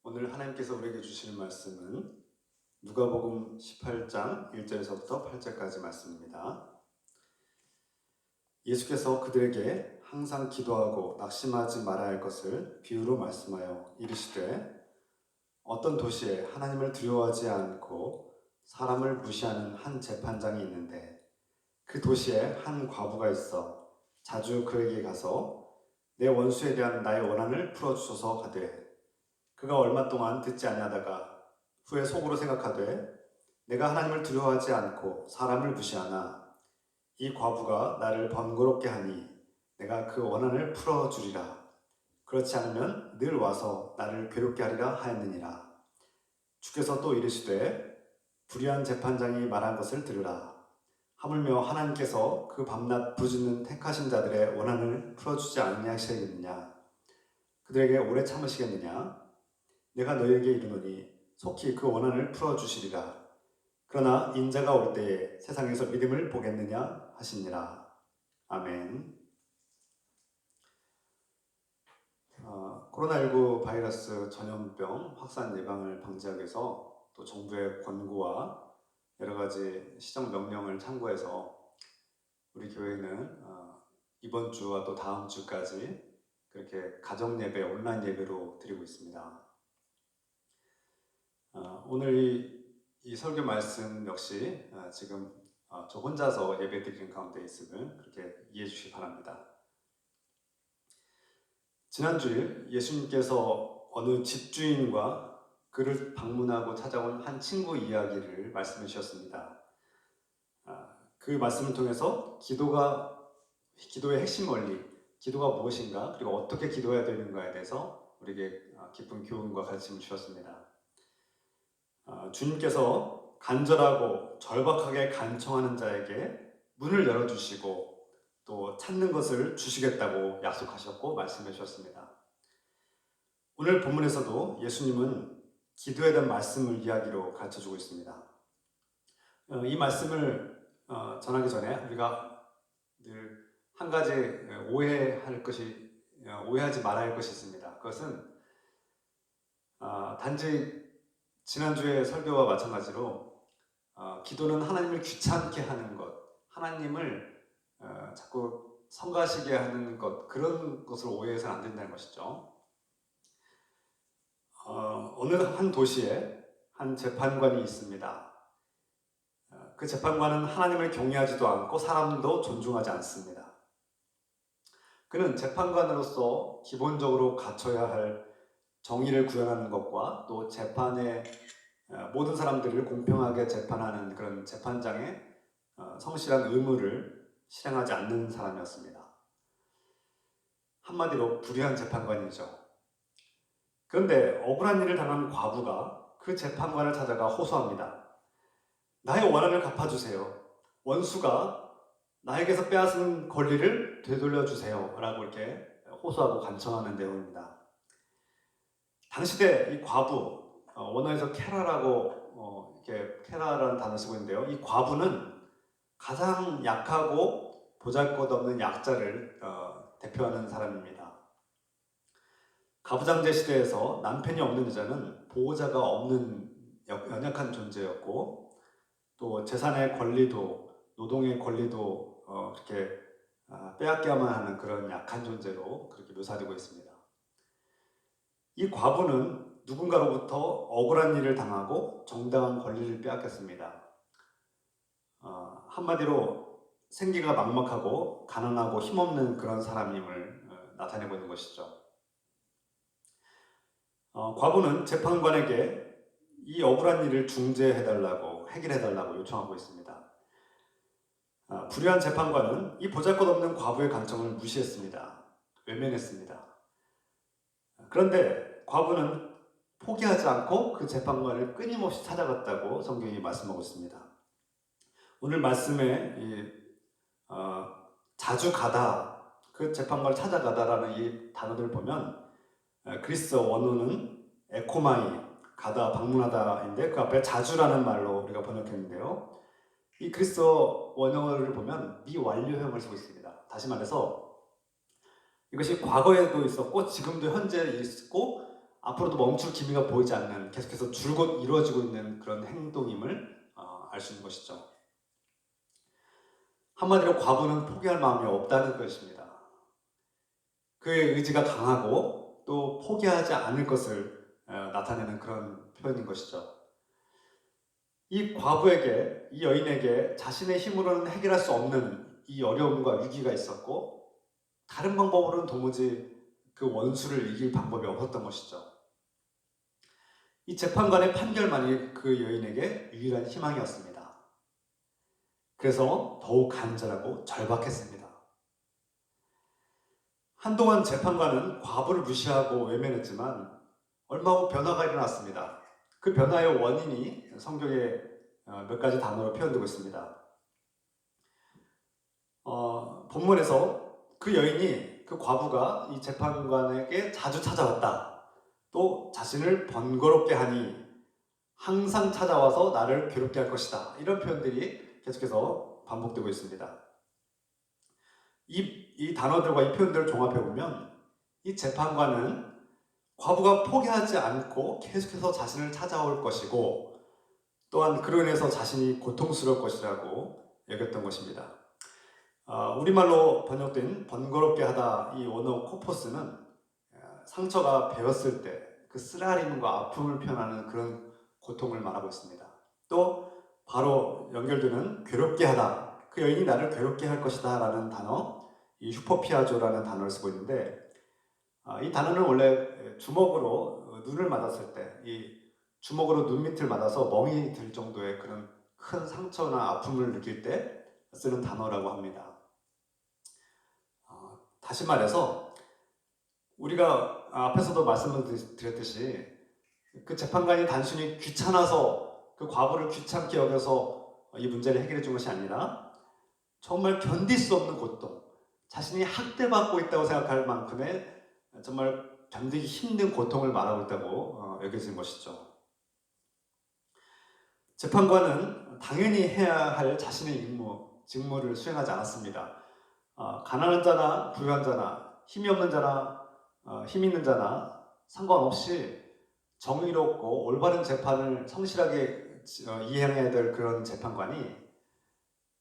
오늘 하나님께서 우리에게 주시는 말씀은 누가복음 18장 1절에서부터 8절까지 말씀입니다. 예수께서 그들에게 항상 기도하고 낙심하지 말아야 할 것을 비유로 말씀하여 이르시되 어떤 도시에 하나님을 두려워하지 않고 사람을 무시하는 한 재판장이 있는데 그 도시에 한 과부가 있어 자주 그에게 가서 내 원수에 대한 나의 원한을 풀어주소서 하되 그가 얼마 동안 듣지 아니하다가 후에 속으로 생각하되 내가 하나님을 두려워하지 않고 사람을 무시하나 이 과부가 나를 번거롭게 하니 내가 그 원한을 풀어주리라. 그렇지 않으면 늘 와서 나를 괴롭게 하리라 하였느니라. 주께서 또 이르시되 불의한 재판장이 말한 것을 들으라. 하물며 하나님께서 그 밤낮 부르짖는 택하신 자들의 원한을 풀어주지 아니하시겠느냐. 그들에게 오래 참으시겠느냐. 내가 너희에게 이르노니 속히 그 원한을 풀어주시리라. 그러나 인자가 올 때에 세상에서 믿음을 보겠느냐 하시니라. 아멘. 코로나19 바이러스 전염병 확산 예방을 방지하기 위해서 또 정부의 권고와 여러 가지 시정 명령을 참고해서 우리 교회는 이번 주와 또 다음 주까지 그렇게 가정 예배, 온라인 예배로 드리고 있습니다. 오늘 이 설교 말씀 역시 지금 저 혼자서 예배 드리는 가운데 있음을 그렇게 이해해 주시기 바랍니다. 지난주일 예수님께서 어느 집주인과 그를 방문하고 찾아온 한 친구 이야기를 말씀해 주셨습니다. 그 말씀을 통해서 기도의 핵심 원리, 기도가 무엇인가, 그리고 어떻게 기도해야 되는가에 대해서 우리에게 깊은 교훈과 가르침을 주셨습니다. 주님께서 간절하고 절박하게 간청하는 자에게 문을 열어주시고 또 찾는 것을 주시겠다고 약속하셨고 말씀해 주셨습니다. 오늘 본문에서도 예수님은 기도에 대한 말씀을 이야기로 가르쳐주고 있습니다. 이 말씀을 전하기 전에 우리가 늘 한 가지 오해하지 말아야 할 것이 있습니다. 그것은 단지 지난주의 설교와 마찬가지로 기도는 하나님을 귀찮게 하는 것, 하나님을 자꾸 성가시게 하는 것, 그런 것으로 오해해서는 안 된다는 것이죠. 어느 한 도시에 한 재판관이 있습니다. 그 재판관은 하나님을 경외하지도 않고 사람도 존중하지 않습니다. 그는 재판관으로서 기본적으로 갖춰야 할 정의를 구현하는 것과 또 재판에 모든 사람들을 공평하게 재판하는 그런 재판장의 성실한 의무를 실행하지 않는 사람이었습니다. 한마디로 불의한 재판관이죠. 그런데 억울한 일을 당한 과부가 그 재판관을 찾아가 호소합니다. 나의 원한을 갚아주세요. 원수가 나에게서 빼앗은 권리를 되돌려주세요. 라고 이렇게 호소하고 간청하는 내용입니다. 당시대 이 과부, 원어에서 케라라고 이렇게 케라라는 단어 쓰고 있는데요. 이 과부는 가장 약하고 보잘것없는 약자를 대표하는 사람입니다. 가부장제 시대에서 남편이 없는 여자는 보호자가 없는 연약한 존재였고 또 재산의 권리도 노동의 권리도 그렇게 빼앗겨야만 하는 그런 약한 존재로 그렇게 묘사되고 있습니다. 이 과부는 누군가로부터 억울한 일을 당하고 정당한 권리를 빼앗겼습니다. 한마디로 생기가 막막하고 가난하고 힘없는 그런 사람임을 나타내고 있는 것이죠. 과부는 재판관에게 이 억울한 일을 중재해달라고, 해결해달라고 요청하고 있습니다. 불의한 재판관은 이 보잘것없는 과부의 간청을 무시했습니다. 외면했습니다. 그런데 과부는 포기하지 않고 그 재판관을 끊임없이 찾아갔다고 성경이 말씀하고 있습니다. 오늘 말씀에 자주 가다, 그 재판관을 찾아가다라는 이 단어들을 보면 그리스어 원어는 에코마이, 가다, 방문하다인데 그 앞에 자주라는 말로 우리가 번역했는데요. 이 그리스어 원어를 보면 미완료형을 쓰고 있습니다. 다시 말해서 이것이 과거에도 있었고 지금도 현재 있고 앞으로도 멈출 기미가 보이지 않는 계속해서 줄곧 이루어지고 있는 그런 행동임을 알 수 있는 것이죠. 한마디로 과부는 포기할 마음이 없다는 것입니다. 그의 의지가 강하고 또 포기하지 않을 것을 나타내는 그런 표현인 것이죠. 이 과부에게, 이 여인에게 자신의 힘으로는 해결할 수 없는 이 어려움과 위기가 있었고 다른 방법으로는 도무지 그 원수를 이길 방법이 없었던 것이죠. 이 재판관의 판결만이 그 여인에게 유일한 희망이었습니다. 그래서 더욱 간절하고 절박했습니다. 한동안 재판관은 과부를 무시하고 외면했지만 얼마 후 변화가 일어났습니다. 그 변화의 원인이 성경에 몇 가지 단어로 표현되고 있습니다. 본문에서 그 여인이, 그 과부가 이 재판관에게 자주 찾아왔다. 또 자신을 번거롭게 하니 항상 찾아와서 나를 괴롭게 할 것이다. 이런 표현들이 계속해서 반복되고 있습니다. 이 단어들과 이 표현들을 종합해보면 이 재판관은 과부가 포기하지 않고 계속해서 자신을 찾아올 것이고 또한 그로 인해서 자신이 고통스러울 것이라고 여겼던 것입니다. 우리말로 번역된 번거롭게 하다 이 원어 코포스는 상처가 베었을 때 그 쓰라림과 아픔을 표현하는 그런 고통을 말하고 있습니다. 또 바로 연결되는 괴롭게 하다, 그 여인이 나를 괴롭게 할 것이다 라는 단어, 이 휴퍼피아조라는 단어를 쓰고 있는데 이 단어는 원래 주먹으로 눈을 맞았을 때 이 주먹으로 눈 밑을 맞아서 멍이 들 정도의 그런 큰 상처나 아픔을 느낄 때 쓰는 단어라고 합니다. 다시 말해서 우리가 앞에서도 말씀을 드렸듯이 그 재판관이 단순히 귀찮아서 그 과부를 귀찮게 여겨서 이 문제를 해결해 준 것이 아니라 정말 견딜 수 없는 고통, 자신이 학대받고 있다고 생각할 만큼의 정말 견디기 힘든 고통을 말하고 있다고 여겨진 것이죠. 재판관은 당연히 해야 할 자신의 직무를 수행하지 않았습니다. 가난한 자나 부유한 자나 힘이 없는 자나 힘 있는 자나 상관없이 정의롭고 올바른 재판을 성실하게 이행해야 될 그런 재판관이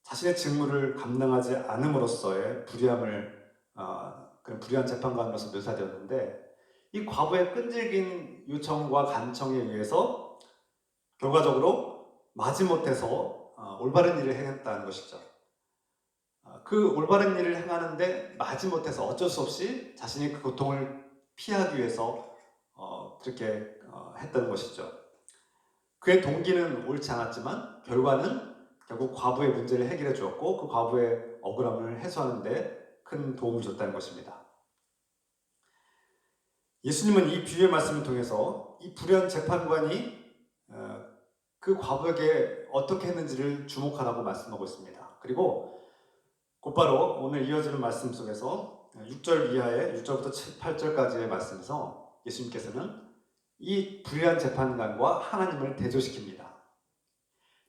자신의 직무를 감당하지 않음으로써의 그런 불의한 재판관으로서 묘사되었는데 이 과부의 끈질긴 요청과 간청에 의해서 결과적으로 마지못해서 올바른 일을 행했다는 것이죠. 그 올바른 일을 행하는데 마지못해서 어쩔 수 없이 자신이 그 고통을 피하기 위해서 그렇게 했다는 것이죠. 그의 동기는 옳지 않았지만 결과는 결국 과부의 문제를 해결해 주었고 그 과부의 억울함을 해소하는 데 큰 도움을 줬다는 것입니다. 예수님은 이 비유의 말씀을 통해서 이 불의한 재판관이 그 과부에게 어떻게 했는지를 주목하라고 말씀하고 있습니다. 그리고 곧바로 오늘 이어지는 말씀 속에서 6절 이하의 6절부터 8절까지의 말씀에서 예수님께서는 이 불의한 재판관과 하나님을 대조시킵니다.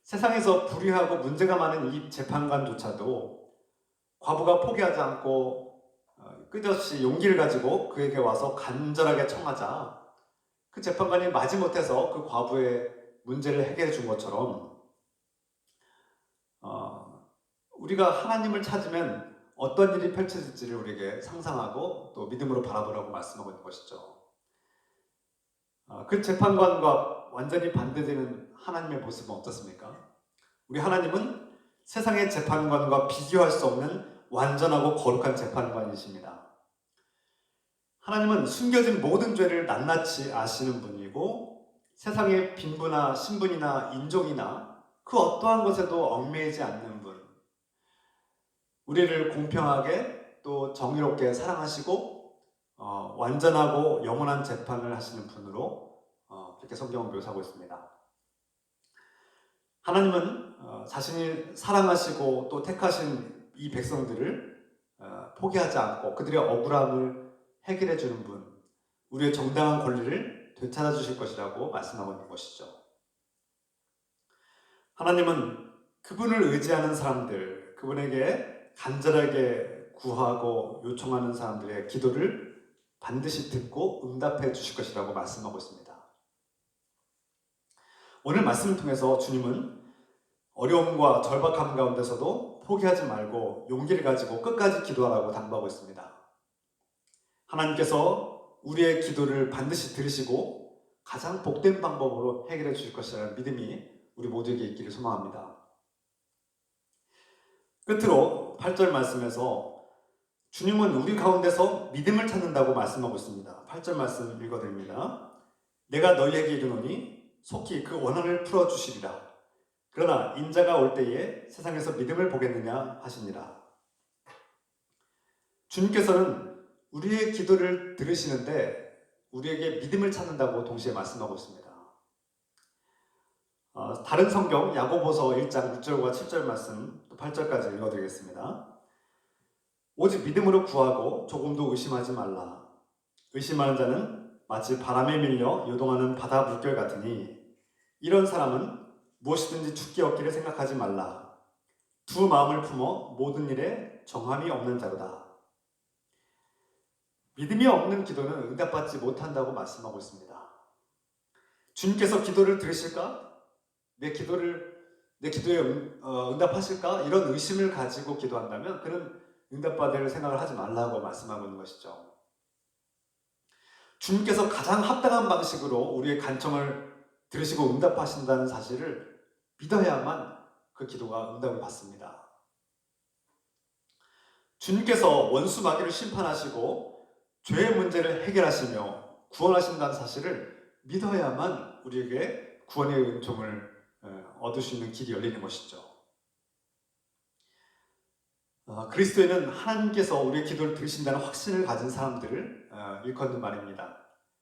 세상에서 불의하고 문제가 많은 이 재판관조차도 과부가 포기하지 않고 끝없이 용기를 가지고 그에게 와서 간절하게 청하자 그 재판관이 마지못해서 그 과부의 문제를 해결해 준 것처럼 우리가 하나님을 찾으면 어떤 일이 펼쳐질지를 우리에게 상상하고 또 믿음으로 바라보라고 말씀하고 있는 것이죠. 그 재판관과 완전히 반대되는 하나님의 모습은 어떻습니까? 우리 하나님은 세상의 재판관과 비교할 수 없는 완전하고 거룩한 재판관이십니다. 하나님은 숨겨진 모든 죄를 낱낱이 아시는 분이고 세상의 빈부나 신분이나 인종이나 그 어떠한 것에도 얽매이지 않는 분, 우리를 공평하게 또 정의롭게 사랑하시고 완전하고 영원한 재판을 하시는 분으로 그렇게 성경은 묘사하고 있습니다. 하나님은 자신이 사랑하시고 또 택하신 이 백성들을 포기하지 않고 그들의 억울함을 해결해 주는 분, 우리의 정당한 권리를 되찾아 주실 것이라고 말씀하고 있는 것이죠. 하나님은 그분을 의지하는 사람들, 그분에게 간절하게 구하고 요청하는 사람들의 기도를 반드시 듣고 응답해 주실 것이라고 말씀하고 있습니다. 오늘 말씀을 통해서 주님은 어려움과 절박함 가운데서도 포기하지 말고 용기를 가지고 끝까지 기도하라고 당부하고 있습니다. 하나님께서 우리의 기도를 반드시 들으시고 가장 복된 방법으로 해결해 주실 것이라는 믿음이 우리 모두에게 있기를 소망합니다. 끝으로 8절 말씀에서 주님은 우리 가운데서 믿음을 찾는다고 말씀하고 있습니다. 8절 말씀 읽어드립니다. 내가 너희에게 이르노니 속히 그 원한을 풀어주시리라. 그러나 인자가 올 때에 세상에서 믿음을 보겠느냐 하시니라. 주님께서는 우리의 기도를 들으시는데 우리에게 믿음을 찾는다고 동시에 말씀하고 있습니다. 다른 성경 야고보서 1장 6절과 7절 말씀 또 8절까지 읽어드리겠습니다. 오직 믿음으로 구하고 조금도 의심하지 말라. 의심하는 자는 마치 바람에 밀려 요동하는 바다 물결 같으니 이런 사람은 무엇이든지 죽기 없기를 생각하지 말라. 두 마음을 품어 모든 일에 정함이 없는 자로다. 믿음이 없는 기도는 응답받지 못한다고 말씀하고 있습니다. 주님께서 기도를 들으실까? 내 기도에 응답하실까? 이런 의심을 가지고 기도한다면 그는 응답받을 생각을 하지 말라고 말씀하고 있는 것이죠. 주님께서 가장 합당한 방식으로 우리의 간청을 들으시고 응답하신다는 사실을 믿어야만 그 기도가 응답을 받습니다. 주님께서 원수 마귀를 심판하시고 죄의 문제를 해결하시며 구원하신다는 사실을 믿어야만 우리에게 구원의 은총을 얻을 수 있는 길이 열리는 것이죠. 그리스도에는 하나님께서 우리의 기도를 들으신다는 확신을 가진 사람들을 일컫는 말입니다.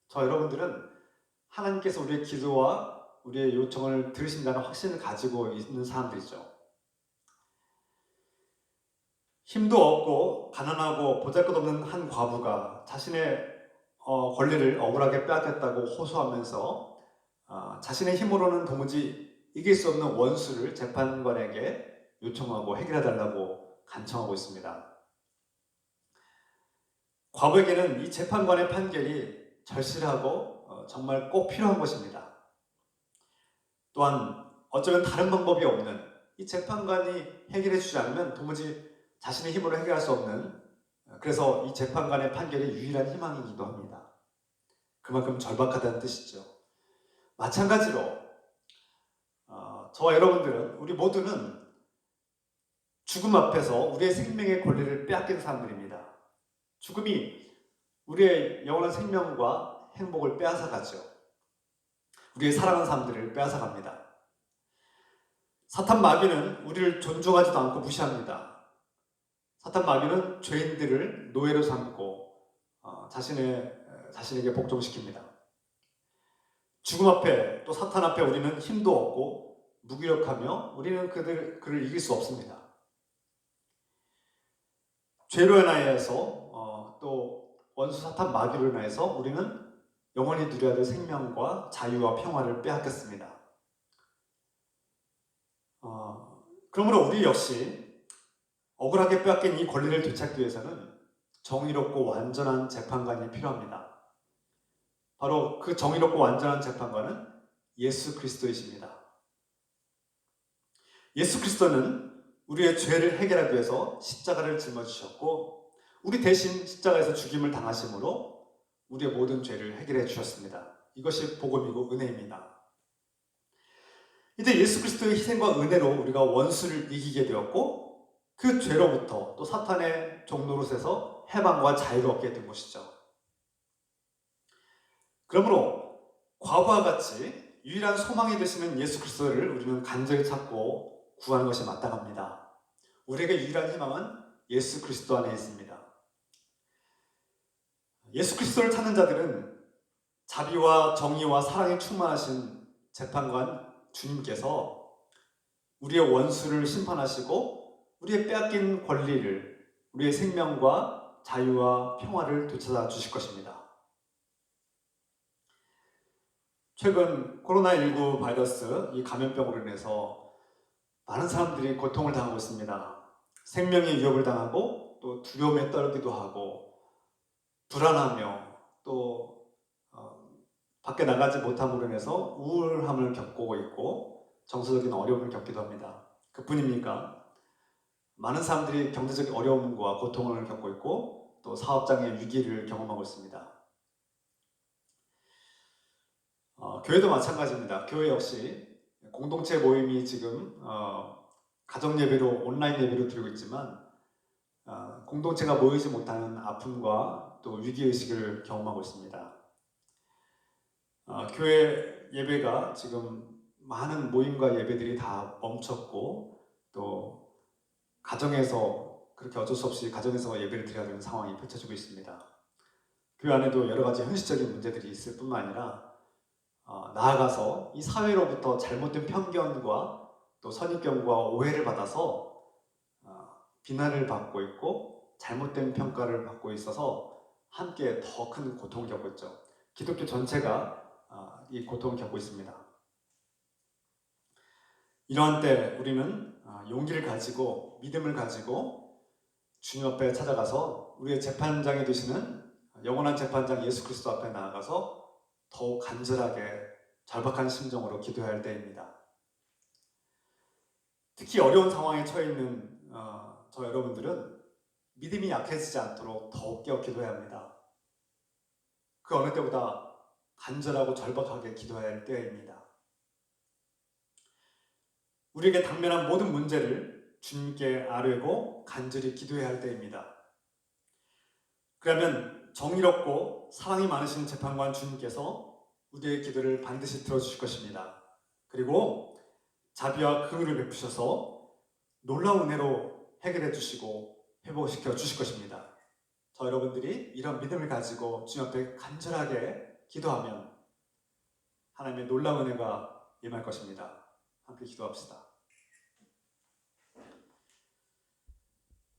저 여러분들은 하나님께서 우리의 기도와 우리의 요청을 들으신다는 확신을 가지고 있는 사람들이죠. 힘도 없고 가난하고 보잘것없는 한 과부가 자신의 권리를 억울하게 빼앗겼다고 호소하면서 자신의 힘으로는 도무지 이길 수 없는 원수를 재판관에게 요청하고 해결해달라고 간청하고 있습니다. 과부에게는 이 재판관의 판결이 절실하고 정말 꼭 필요한 것입니다. 또한 어쩌면 다른 방법이 없는 이 재판관이 해결해 주지 않으면 도무지 자신의 힘으로 해결할 수 없는, 그래서 이 재판관의 판결이 유일한 희망이기도 합니다. 그만큼 절박하다는 뜻이죠. 마찬가지로 저와 여러분들은, 우리 모두는 죽음 앞에서 우리의 생명의 권리를 빼앗긴 사람들입니다. 죽음이 우리의 영원한 생명과 행복을 빼앗아가죠. 우리의 사랑하는 사람들을 빼앗아갑니다. 사탄 마귀는 우리를 존중하지도 않고 무시합니다. 사탄 마귀는 죄인들을 노예로 삼고 자신에게 복종시킵니다. 죽음 앞에, 또 사탄 앞에 우리는 힘도 없고 무기력하며 우리는 그를 이길 수 없습니다. 죄로 인하여서 또 원수 사탄 마귀로 인하여서 우리는 영원히 누려야 될 생명과 자유와 평화를 빼앗겼습니다. 그러므로 우리 역시 억울하게 빼앗긴 이 권리를 되찾기 위해서는 정의롭고 완전한 재판관이 필요합니다. 바로 그 정의롭고 완전한 재판관은 예수 그리스도이십니다. 예수 그리스도는 우리의 죄를 해결하기 위해서 십자가를 짊어지셨고 우리 대신 십자가에서 죽임을 당하심으로 우리의 모든 죄를 해결해 주셨습니다. 이것이 복음이고 은혜입니다. 이제 예수 그리스도의 희생과 은혜로 우리가 원수를 이기게 되었고 그 죄로부터 또 사탄의 종노릇에서 해방과 자유를 얻게 된 것이죠. 그러므로 과거와 같이 유일한 소망이 되시는 예수 그리스도를 우리는 간절히 찾고 구하는 것이 마땅합니다. 우리에게 유일한 희망은 예수 그리스도 안에 있습니다. 예수 그리스도를 찾는 자들은 자비와 정의와 사랑이 충만하신 재판관 주님께서 우리의 원수를 심판하시고 우리의 빼앗긴 권리를, 우리의 생명과 자유와 평화를 되찾아 주실 것입니다. 최근 코로나19 바이러스, 이 감염병으로 인해서 많은 사람들이 고통을 당하고 있습니다. 생명의 위협을 당하고 또 두려움에 떨기도 하고 불안하며 또 밖에 나가지 못함으로 인해서 우울함을 겪고 있고 정서적인 어려움을 겪기도 합니다. 그뿐입니까? 많은 사람들이 경제적 어려움과 고통을 겪고 있고 또 사업장의 위기를 경험하고 있습니다. 교회도 마찬가지입니다. 교회 역시 공동체 모임이 지금 가정 예배로 온라인 예배로 드리고 있지만 공동체가 모이지 못하는 아픔과 또 위기의식을 경험하고 있습니다. 교회 예배가 지금 많은 모임과 예배들이 다 멈췄고 또 가정에서 그렇게 어쩔 수 없이 가정에서 예배를 드려야 되는 상황이 펼쳐지고 있습니다. 교회 안에도 여러 가지 현실적인 문제들이 있을 뿐만 아니라 나아가서 이 사회로부터 잘못된 편견과 또 선입견과 오해를 받아서 비난을 받고 있고 잘못된 평가를 받고 있어서 함께 더 큰 고통을 겪고 있죠. 기독교 전체가 이 고통을 겪고 있습니다. 이러한 때 우리는 용기를 가지고 믿음을 가지고 주님 앞에 찾아가서 우리의 재판장이 되시는 영원한 재판장 예수 그리스도 앞에 나아가서 더욱 간절하게 절박한 심정으로 기도해야 할 때입니다. 특히 어려운 상황에 처해 있는 저 여러분들은 믿음이 약해지지 않도록 더욱 깨어 기도해야 합니다. 그 어느 때보다 간절하고 절박하게 기도해야 할 때입니다. 우리에게 당면한 모든 문제를 주님께 아뢰고 간절히 기도해야 할 때입니다. 그러면 정의롭고 사랑이 많으신 재판관 주님께서 우리의 기도를 반드시 들어주실 것입니다. 그리고 자비와 긍휼을 베푸셔서 놀라운 은혜로 해결해 주시고 회복시켜 주실 것입니다. 저 여러분들이 이런 믿음을 가지고 주님 앞에 간절하게 기도하면 하나님의 놀라운 은혜가 임할 것입니다. 함께 기도합시다.